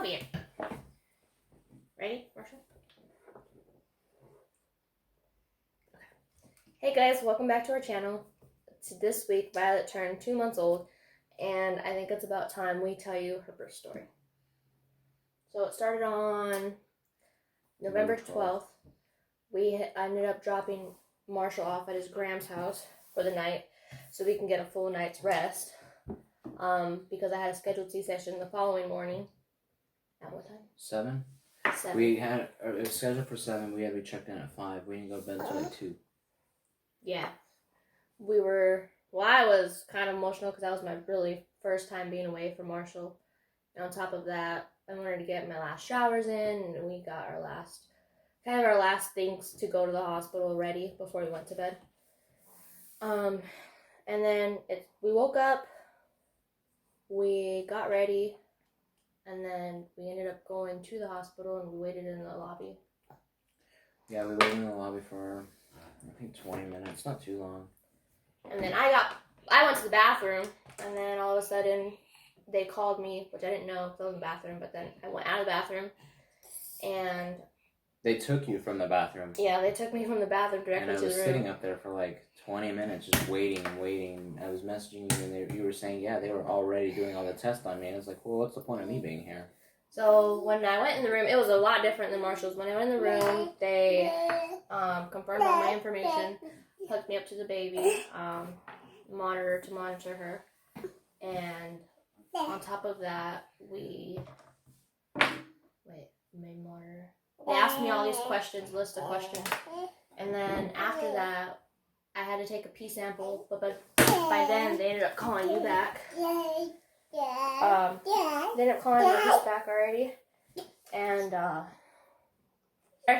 here. Ready, Marshall? Okay. Hey guys, welcome back to our channel. This week, Violet turned 2 months old, and I think it's about time we tell you her birth story. So it started on November 12th. We ended up dropping Marshall off at his Graham's house for the night so we can get a full night's rest. Because I had a scheduled C-section the following morning. At what time? 7. 7. It was scheduled for 7. We had to be checked in at 5. We didn't go to bed until like 2. Yeah. I was kind of emotional because that was my really first time being away from Marshall. And on top of that, I wanted to get my last showers in, and we got our last things to go to the hospital ready before we went to bed. And then we woke up, we got ready, and then we ended up going to the hospital and we waited in the lobby. Yeah, we waited in the lobby for, I think, 20 minutes, not too long. And then I went to the bathroom, and then all of a sudden they called me, which I didn't know because I was in the bathroom, but then I went out of the bathroom, and they took you from the bathroom. Yeah, they took me from the bathroom directly to the room. And I was sitting up there for like 20 minutes just waiting. I was messaging you, and you were saying, yeah, they were already doing all the tests on me. And I was like, well, what's the point of me being here? So when I went in the room, it was a lot different than Marshall's. When I went in the room, they confirmed all my information, hooked me up to the baby, monitor to monitor her, and on top of that, they asked me all these questions, list of questions, and then after that, I had to take a pee sample, but by then, they ended up calling you back. They ended up calling Marcus back already, and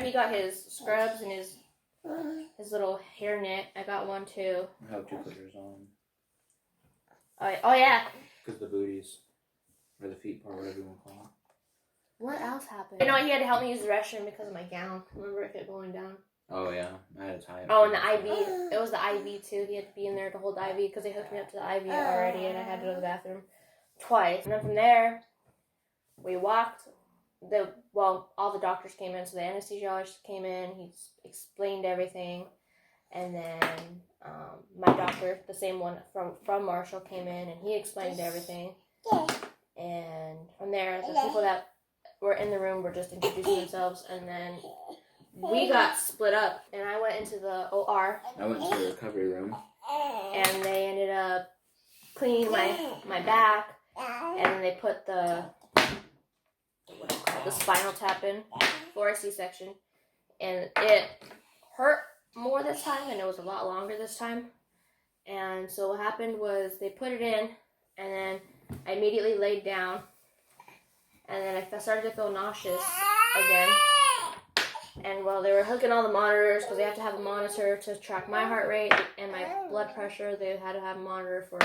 he got his scrubs and his little hair knit. I got one too. I helped you put yours on. Oh yeah. Because the booties, or the feet part, whatever you want to call it. What else happened? You know, he had to help me use the restroom because of my gown. Remember it kept going down? Oh yeah, I had to tie it. Oh, and the IV. It was the IV too. He had to be in there to hold the IV because they hooked me up to the IV already, and I had to go to the bathroom twice. And then from there, we walked. All the doctors came in, so the anesthesiologist came in. He explained everything, and then my doctor, the same one from Marshall, came in and he explained everything. And from there, the people that were in the room were just introducing themselves, and then we got split up, and I went into the OR. I went to the recovery room, and they ended up cleaning my back, and they put the spinal tap in for a C-section, and it hurt more this time, and it was a lot longer this time. And so what happened was they put it in, and then I immediately laid down, and then I started to feel nauseous again. And while they were hooking all the monitors, because they have to have a monitor to track my heart rate and my blood pressure, they had to have a monitor for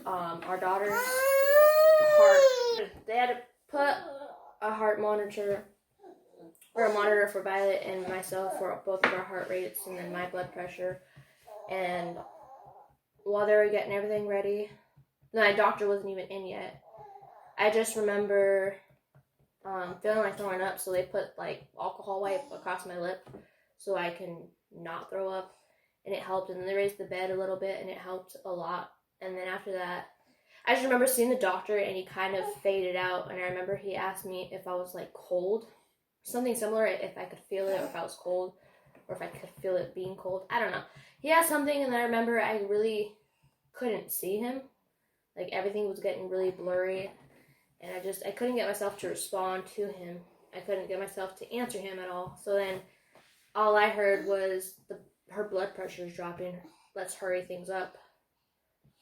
our daughter's heart. They had to put a heart monitor, or a monitor for Violet and myself for both of our heart rates, and then my blood pressure. And while they were getting everything ready, my doctor wasn't even in yet. I just remember feeling like throwing up, so they put like alcohol wipe across my lip so I can not throw up, and it helped. And then they raised the bed a little bit, and it helped a lot. And then after that, I just remember seeing the doctor, and he kind of faded out, and I remember he asked me if I was like cold, something similar, if I could feel it, or if I was cold, or if I could feel it being cold. I don't know. He asked something, and I remember I really couldn't see him. Like, everything was getting really blurry, and I couldn't get myself to respond to him. I couldn't get myself to answer him at all. So then all I heard was her blood pressure is dropping. Let's hurry things up.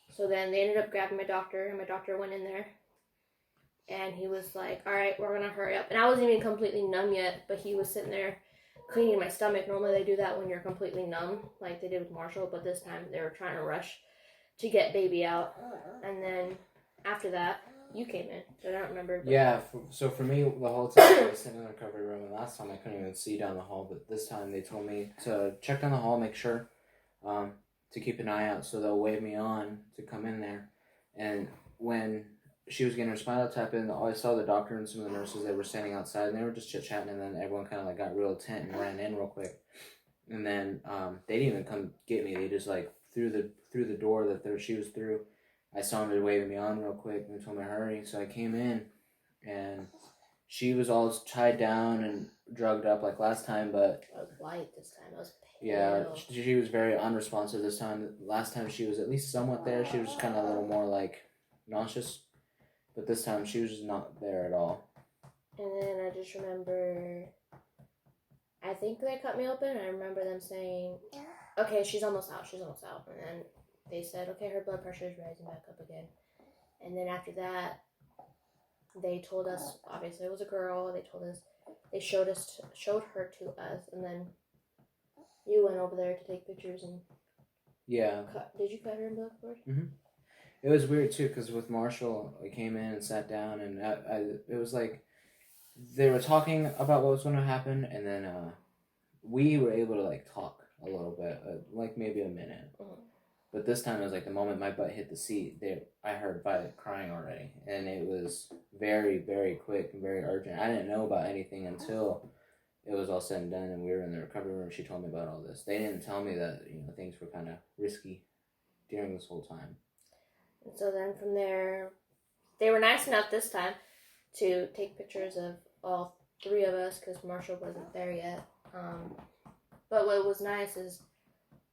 So then they ended up grabbing my doctor, and my doctor went in there, and he was like, all right, we're going to hurry up. And I wasn't even completely numb yet, but he was sitting there cleaning my stomach. Normally they do that when you're completely numb, like they did with Marshall, but this time they were trying to rush to get baby out. And then after that, you came in, so I don't remember. Yeah, so for me, the whole time I was sitting in the recovery room, and last time I couldn't even see down the hall, but this time they told me to check down the hall, make sure to keep an eye out, so they'll wave me on to come in there. And when she was getting her spinal tap in. I saw the doctor and some of the nurses. They were standing outside and they were just chit chatting. And then everyone kind of like got real tense and ran in real quick. And then they didn't even come get me. They just like through the door that she was through. I saw them waving me on real quick and they told me to hurry. So I came in and she was all tied down and drugged up like last time, but I was white this time. I was pale. Yeah, she was very unresponsive this time. Last time she was at least somewhat there. She was kind of a little more like nauseous, but this time she was just not there at all. And then I just remember, I think they cut me open. I remember them saying, "Okay, she's almost out. She's almost out." And then they said, "Okay, her blood pressure is rising back up again." And then after that, they told us, obviously it was a girl. They told us, they showed her to us, and then you went over there to take pictures and yeah. Did you cut her in blood first? Mm-hmm. It was weird too because with Marshall, I came in and sat down, and it was like they were talking about what was going to happen, and then we were able to like talk a little bit, like maybe a minute. Mm-hmm. But this time it was like the moment my butt hit the seat, I heard Violet crying already, and it was very, very quick and very urgent. I didn't know about anything until it was all said and done, and we were in the recovery room. She told me about all this. They didn't tell me that things were kind of risky during this whole time. And so then from there, they were nice enough this time to take pictures of all three of us because Marshall wasn't there yet. But what was nice is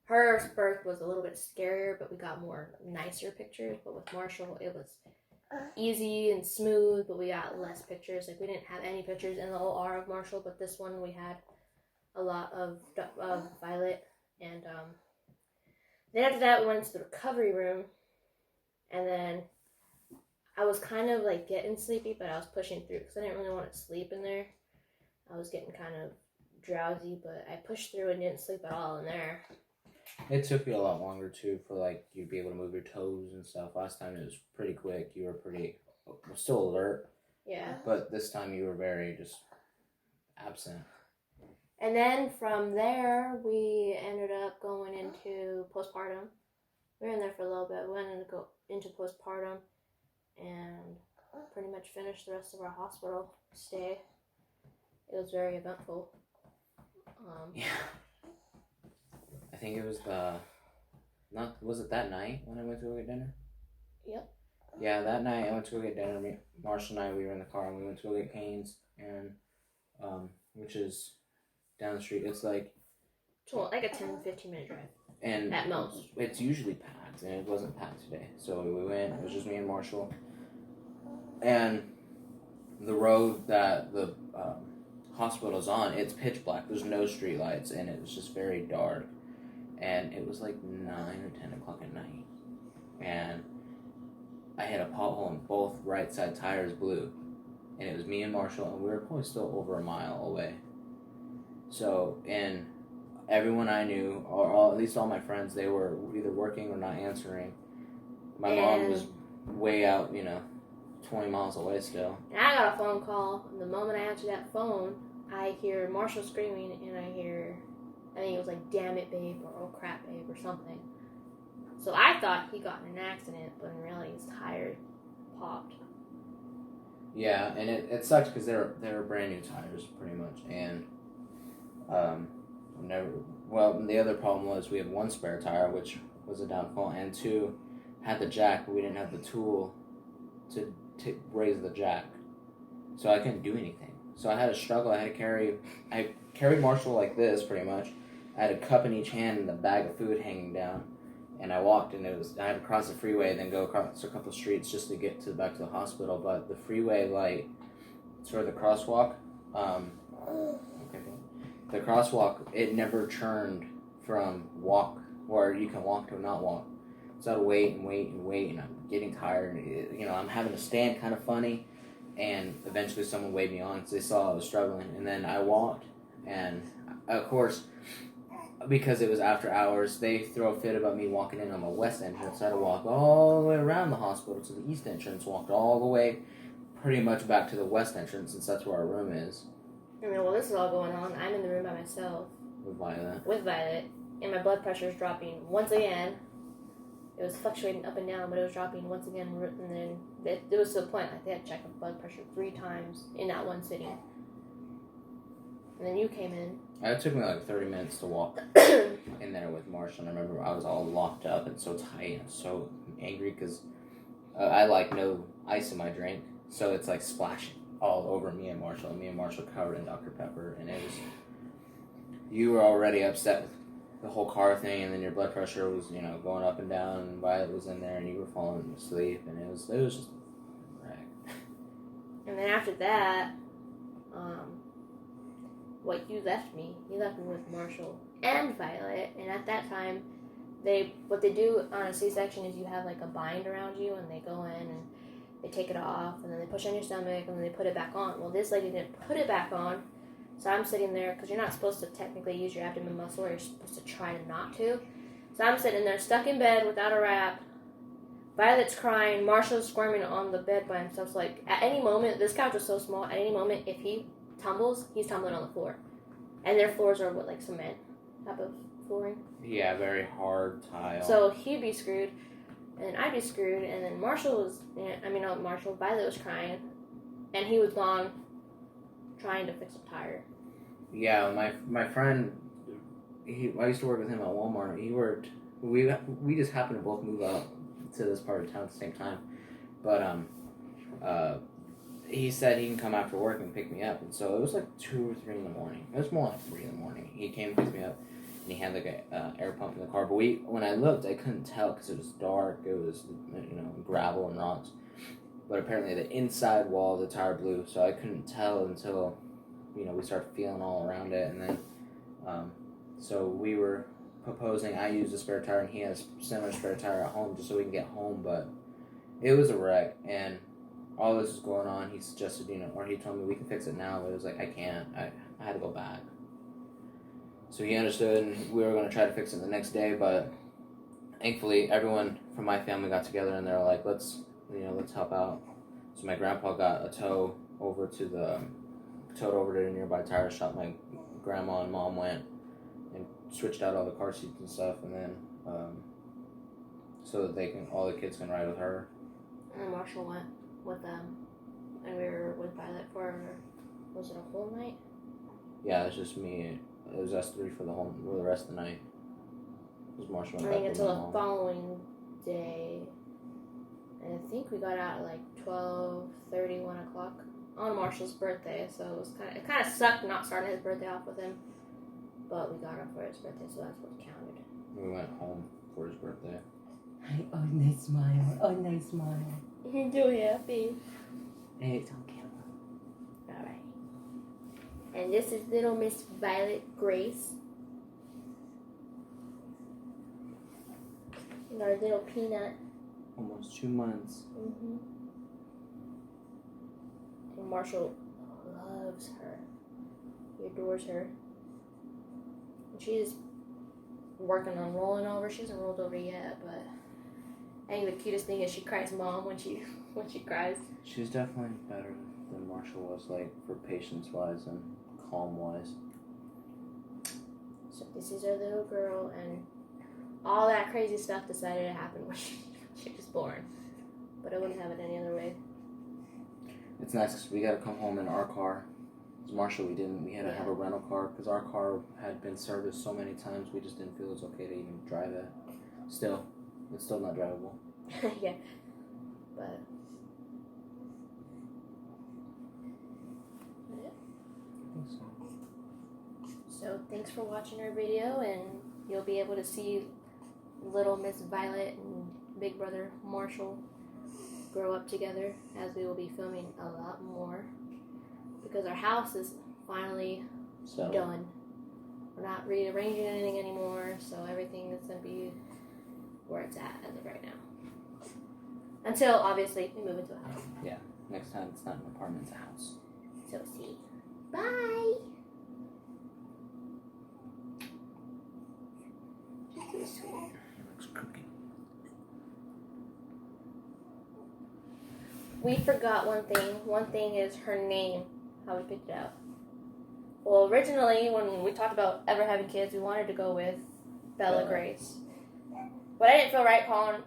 her birth was a little bit scarier, but we got more nicer pictures. But with Marshall, it was easy and smooth, but we got less pictures. Like, we didn't have any pictures in the OR of Marshall, but this one we had a lot of Violet. And then after that, we went into the recovery room, and then I was kind of like getting sleepy, but I was pushing through because I didn't really want to sleep in there. I was getting kind of drowsy, but I pushed through and didn't sleep at all in there. It took you a lot longer too for like you'd be able to move your toes and stuff. Last time it was pretty quick. You were still alert. Yeah. But this time you were very just absent. And then from there we ended up going into postpartum. We were in there for a little bit. We went into postpartum and pretty much finished the rest of our hospital stay. It was very eventful. Yeah. I think it was was it that night when I went to go get dinner? Yep. Yeah, that night I went to go get dinner. Marshall and I, we were in the car and we went to go get Cane's, and which is down the street. It's like a 10-15 minute drive. And at most. It's usually packed, and it wasn't packed today. So we went, it was just me and Marshall. And the road that the hospital's on, it's pitch black. There's no street lights, and it was just very dark. And it was like 9 or 10 o'clock at night. And I hit a pothole and both right side tires blew. And it was me and Marshall, and we were probably still over a mile away. So, and everyone I knew, or at least all my friends, they were either working or not answering. My mom was way out, 20 miles away still. And I got a phone call, and the moment I answered that phone, I hear Marshall screaming, and I think it was like, "Damn it, babe," or "Oh crap, babe," or something. So I thought he got in an accident, but in reality his tire popped. Yeah, and it sucked because they were brand new tires, pretty much, and the other problem was we had one spare tire, which was a downfall, and two, had the jack, but we didn't have the tool to raise the jack, so I couldn't do anything. So I had to struggle. I carried Marshall like this, pretty much. I had a cup in each hand and a bag of food hanging down, and I walked, and I had to cross the freeway and then go across a couple streets just to get back to the hospital. But the freeway light, sort of the crosswalk, the crosswalk, it never turned from walk, or you can walk to not walk. So I had to wait, and I'm getting tired. I'm having to stand kind of funny, and eventually someone waved me on because they saw I was struggling. And then I walked, and of course, because it was after hours, they throw a fit about me walking in on the west entrance. I had to walk all the way around the hospital to the east entrance, walked all the way pretty much back to the west entrance since that's where our room is. And then while this is all going on, I'm in the room by myself. With Violet. And my blood pressure is dropping once again. it was fluctuating up and down, but it was dropping once again, and then it was to the point like they had to check the blood pressure 3 times in that one sitting. And then you came in. It took me like 30 minutes to walk in there with Marshall. And I remember I was all locked up and so tight and so angry because I like no ice in my drink, so it's like splashing all over me and Marshall. And me and Marshall covered in Dr. Pepper, and it was. You were already upset with the whole car thing, and then your blood pressure was, going up and down, and Violet was in there, and you were falling asleep, and it was just wreck. And then after that, you left me with Marshall and Violet, and at that time, what they do on a C-section is you have like a bind around you, and they go in and they take it off, and then they push on your stomach, and then they put it back on. Well, this lady didn't put it back on. So I'm sitting there, because you're not supposed to technically use your abdomen muscle, or you're supposed to try to not to. So I'm sitting there, stuck in bed without a wrap. Violet's crying. Marshall's squirming on the bed by himself. So, like, at any moment, this couch was so small, at any moment, if he tumbles, he's tumbling on the floor. And their floors are, like cement type of flooring? Yeah, very hard tile. So he'd be screwed, and I'd be screwed, and then Violet was crying, and he was gone trying to fix a tire. Yeah, my friend, I used to work with him at Walmart. We just happened to both move out to this part of town at the same time. But he said he can come after work and pick me up. And so it was like 2 or 3 in the morning. It was more like 3 in the morning. He came and picked me up, and he had like a air pump in the car. But when I looked, I couldn't tell because it was dark. It was, gravel and rocks. But apparently the inside wall of the tire blew, so I couldn't tell until, we started feeling all around it. And then, so we were proposing I used a spare tire and he has a similar spare tire at home just so we can get home. But it was a wreck, and all this is going on. He suggested, or he told me we can fix it now, but it was like, I can't. I had to go back. So he understood, and we were going to try to fix it the next day, but thankfully everyone from my family got together and they're like, let's help out. So my grandpa got a towed over to the nearby tire shop. My grandma and mom went and switched out all the car seats and stuff, and then so that all the kids can ride with her. And Marshall went with them, and we were with Violet for, was it a whole night? Yeah, it was just me. It was us 3 for the rest of the night. It was Marshall and until the following day. And I think we got out at like 12:30, 1 o'clock on Marshall's birthday. So it kind of sucked not starting his birthday off with him. But we got up for his birthday, so that's what counted. We went home for his birthday. Oh, nice smile. Oh, nice smile. You're doing happy. Hey, it's on camera. Alright. And this is little Miss Violet Grace. And our little peanut. Almost 2 months. Mm-hmm. And Marshall loves her. He adores her. And she's working on rolling over. She hasn't rolled over yet, but I think the cutest thing is she cries mom when she cries. She's definitely better than Marshall was, like, for patience-wise and calm-wise. So this is our little girl, and all that crazy stuff decided to happen when she was born. But I wouldn't have it any other way. It's nice because we got to come home in our car. As Marshall, we had to have a rental car because our car had been serviced so many times we just didn't feel it's okay to even drive it. It's still not drivable. Yeah. But so thanks for watching our video, and you'll be able to see little Miss Violet and big brother Marshall grow up together, as we will be filming a lot more because our house is finally done. We're not rearranging anything anymore, so everything is going to be where it's at as of right now. Until, obviously, we move into a house. Yeah. Next time, it's not an apartment, it's a house. So, see. Bye! She's so sweet. It looks crooked. We forgot one thing. One thing is her name, how we picked it out. Well, originally, when we talked about ever having kids, we wanted to go with Bella Grace. But I didn't feel right calling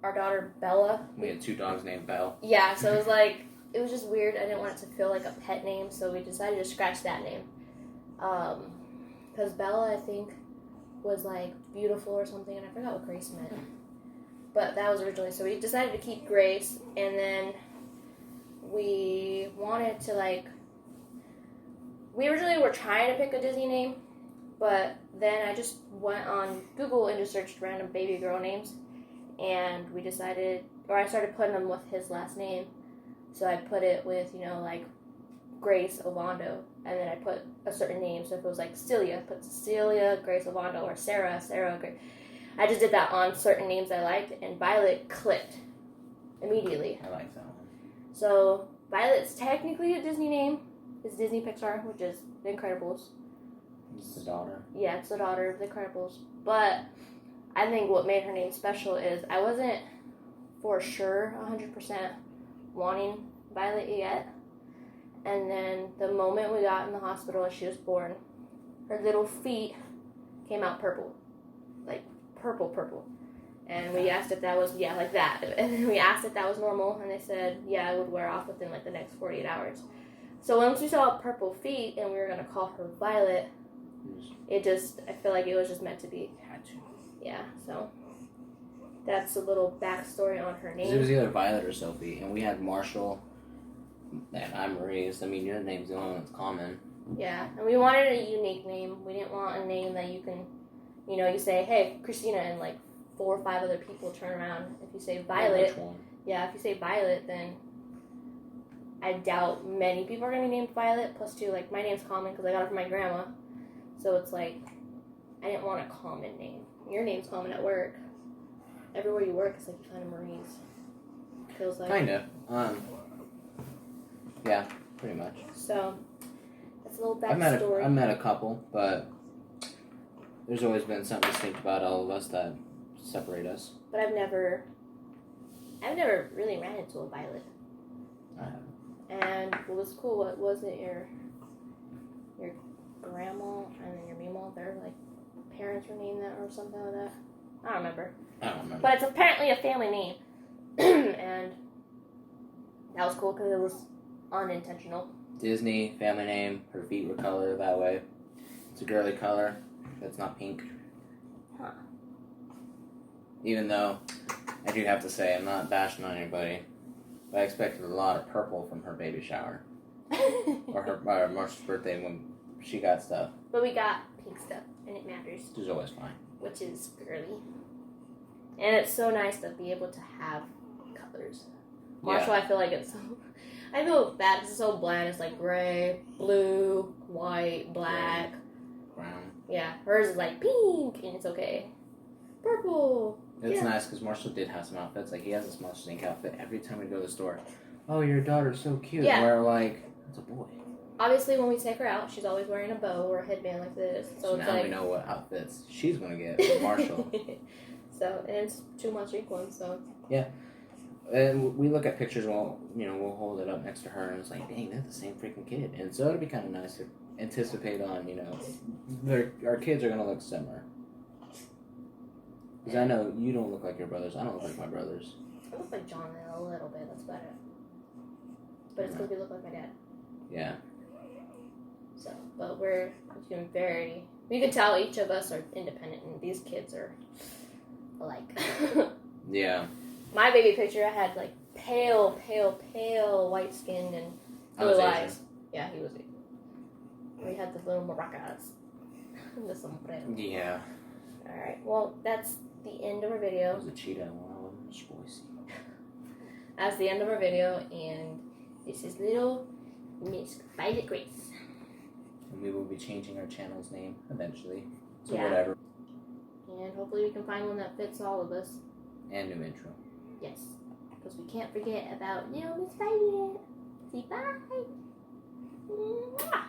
our daughter Bella. We had 2 dogs named Belle. Yeah, so it was like, it was just weird. I didn't want it to feel like a pet name, so we decided to scratch that name. Because Bella, I think, was like beautiful or something, and I forgot what Grace meant. But that was originally, so we decided to keep Grace, and then we wanted to like, we originally were trying to pick a Disney name, but then I just went on Google and just searched random baby girl names, and we decided, or I started putting them with his last name, so I put it with, you know, like Grace Ovando, and then I put a certain name, so if it was like Celia, I put Cecilia, Grace Ovando, or Sarah, Grace. I just did that on certain names I liked, and Violet clicked immediately. I like that one. So Violet's technically a Disney name. It's Disney Pixar, which is The Incredibles. It's the daughter. Yeah, it's the daughter of The Incredibles. But I think what made her name special is I wasn't for sure 100% wanting Violet yet. And then the moment we got in the hospital and she was born, her little feet came out purple. Like purple. And we asked if that was, yeah, like that. And then we asked if that was normal, and they said, yeah, it would wear off within like the next 48 hours. So once we saw purple feet and we were going to call her Violet, it just, I feel like it was just meant to be. Had to. Yeah, so that's a little backstory on her name. It was either Violet or Sophie, and we had Marshall, and I'm Maurice. I mean, your name's the only one that's common. Yeah, and we wanted a unique name. We didn't want a name that you can, you know, you say, hey, Christina, and like 4 or 5 other people turn around. If you say Violet, Which one? yeah, if you say Violet, then I doubt many people are going to be named Violet. Plus, too, like, my name's common because I got it from my grandma. So it's like, I didn't want a common name. Your name's common at work. Everywhere you work, it's like you find a Marie's. Feels like. Kinda. Yeah, pretty much. So, that's a little I've backstory. met a couple, but there's always been something distinct about all of us that separate us. But I've never really ran into a Violet. I have. And what was cool, what was it, your grandma and then your meemaw, their like parents were named that or something like that. I don't remember. But it's apparently a family name. And that was cool because it was unintentional. Disney, family name, her feet were colored that way. It's a girly color. That's not pink. Huh. Even though, I do have to say, I'm not bashing on anybody, but I expected a lot of purple from her baby shower. Or her Marshall's birthday when she got stuff. But we got pink stuff, and it matters. Which is always fine. Which is girly. And it's so nice to be able to have colors. Marshall, I feel like it's so... I feel bad because it's so bland. It's like gray, blue, white, black. Brown. Yeah, hers is like pink, and it's okay. Purple. It's nice because Marshall did have some outfits. Like, he has this Monsters Inc. outfit every time we go to the store. Oh, your daughter's so cute. Yeah. And we're like, it's a boy. Obviously, when we take her out, she's always wearing a bow or a headband like this. So it's now like... we know what outfits she's going to get with Marshall. So, and it's 2 months equal, so... Yeah. And we look at pictures, we'll hold it up next to her, and it's like, dang, they're the same freaking kid. And so it'd be kind of nice to anticipate on, our kids are going to look similar. Because I know you don't look like your brothers. I don't look like my brothers. I look like John a little bit, that's about it. But it's because we look like my dad. Yeah. So, but we're doing very... We can tell each of us are independent, and these kids are alike. Yeah. My baby picture, I had like pale white skin and blue eyes. Yeah, he was Asian. We had the little maracas. The sombrero. Yeah. Alright, well, that's the end of our It video. was a cheetah one. I was spicy. That's the end of our video, and this is little Miss Violet Grace. And we will be changing our channel's name eventually to Yeah. whatever. And hopefully we can find one that fits all of us. And new intro. Yes. Because we can't forget about little Miss Violet. Say bye. Mwah.